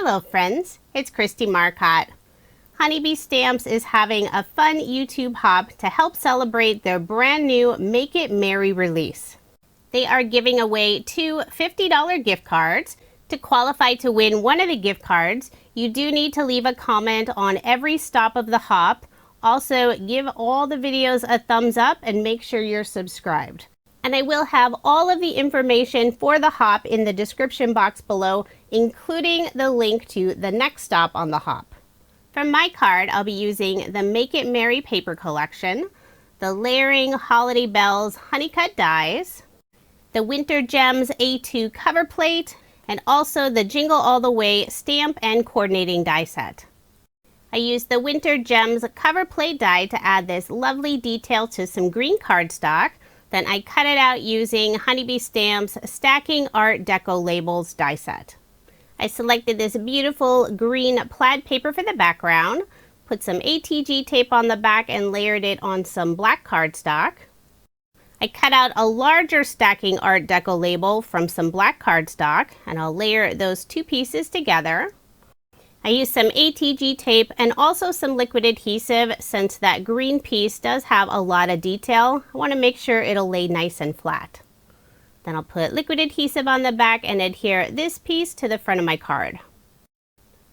Hello friends, it's Kristie Marcotte. Honeybee Stamps is having a fun YouTube hop to help celebrate their brand new Make It Merry release. They are giving away 2 $50 gift cards. To qualify to win one of the gift cards, you do need to leave a comment on every stop of the hop. Also, give all the videos a thumbs up and make sure you're subscribed. And I will have all of the information for the hop in the description box below, including the link to the next stop on the hop. For my card, I'll be using the Make It Merry paper collection, the Layering Holiday Bells Honeycut dies, the Winter Gems A2 cover plate, and also the Jingle All The Way stamp and coordinating die set. I used the Winter Gems cover plate die to add this lovely detail to some green cardstock. Then I cut it out using Honeybee Stamps Stacking Art Deco Labels die set. I selected this beautiful green plaid paper for the background, put some ATG tape on the back and layered it on some black cardstock. I cut out a larger Stacking Art Deco label from some black cardstock, and I'll layer those two pieces together. I used some ATG tape and also some liquid adhesive since that green piece does have a lot of detail. I want to make sure it'll lay nice and flat. Then I'll put liquid adhesive on the back and adhere this piece to the front of my card.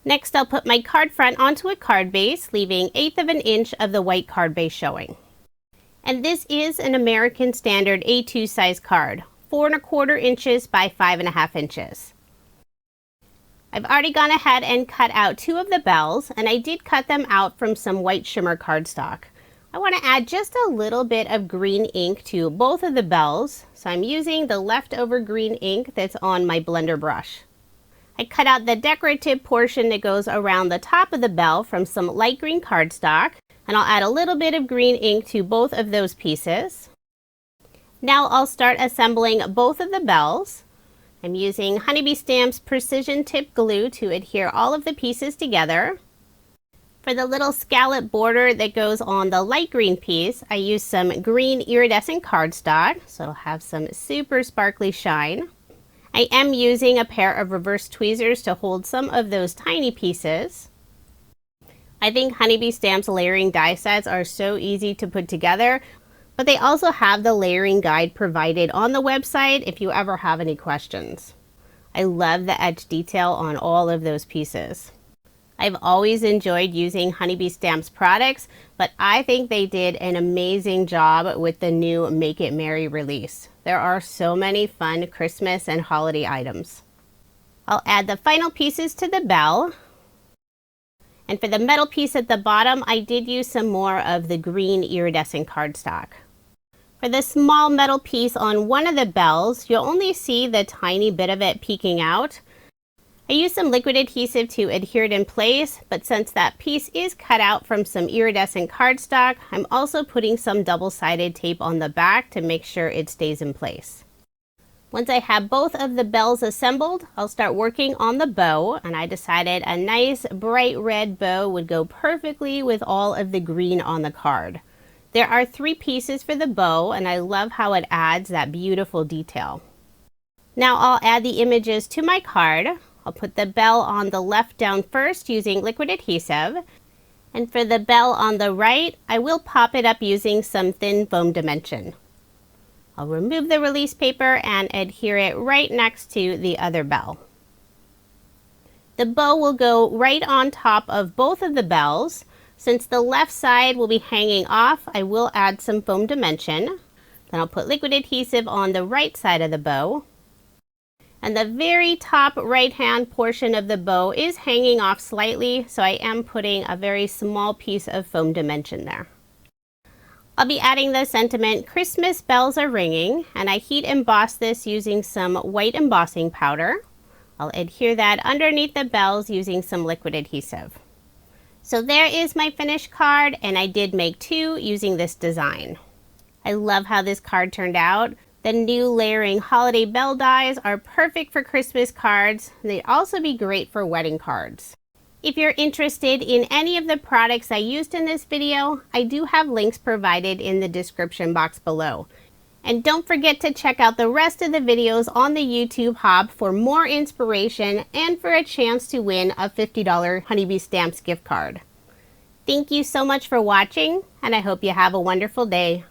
Next, I'll put my card front onto a card base, leaving 1/8 of an inch of the white card base showing. And this is an American Standard A2 size card, 4 1/4 inches by 5 1/2 inches. I've already gone ahead and cut out 2 of the bells, and I did cut them out from some white shimmer cardstock. I want to add just a little bit of green ink to both of the bells, so I'm using the leftover green ink that's on my blender brush. I cut out the decorative portion that goes around the top of the bell from some light green cardstock, and I'll add a little bit of green ink to both of those pieces. Now I'll start assembling both of the bells. I'm using Honeybee Stamps Precision Tip Glue to adhere all of the pieces together. For the little scallop border that goes on the light green piece, I use some green iridescent cardstock, so it'll have some super sparkly shine. I am using a pair of reverse tweezers to hold some of those tiny pieces. I think Honeybee Stamps layering die sets are so easy to put together, but they also have the layering guide provided on the website if you ever have any questions. I love the edge detail on all of those pieces. I've always enjoyed using Honeybee Stamps products, but I think they did an amazing job with the new Make It Merry release. There are so many fun Christmas and holiday items. I'll add the final pieces to the bell. And for the metal piece at the bottom, I did use some more of the green iridescent cardstock. For the small metal piece on one of the bells, you'll only see the tiny bit of it peeking out. I used some liquid adhesive to adhere it in place, but since that piece is cut out from some iridescent cardstock, I'm also putting some double-sided tape on the back to make sure it stays in place. Once I have both of the bells assembled, I'll start working on the bow, and I decided a nice bright red bow would go perfectly with all of the green on the card. There are 3 pieces for the bow, and I love how it adds that beautiful detail. Now I'll add the images to my card. I'll put the bell on the left down first using liquid adhesive, and for the bell on the right, I will pop it up using some thin foam dimension. I'll remove the release paper and adhere it right next to the other bell. The bow will go right on top of both of the bells. Since the left side will be hanging off, I will add some foam dimension. Then I'll put liquid adhesive on the right side of the bow. And the very top right hand portion of the bow is hanging off slightly, so I am putting a very small piece of foam dimension there. I'll be adding the sentiment "Christmas bells are ringing," and I heat emboss this using some white embossing powder. I'll adhere that underneath the bells using some liquid adhesive. So there is my finished card, and I did make 2 using this design. I love how this card turned out. The new layering holiday bell dies are perfect for Christmas cards. They'd also be great for wedding cards. If you're interested in any of the products I used in this video, I do have links provided in the description box below. And don't forget to check out the rest of the videos on the YouTube Hub for more inspiration and for a chance to win a $50 Honeybee Stamps gift card. Thank you so much for watching, and I hope you have a wonderful day.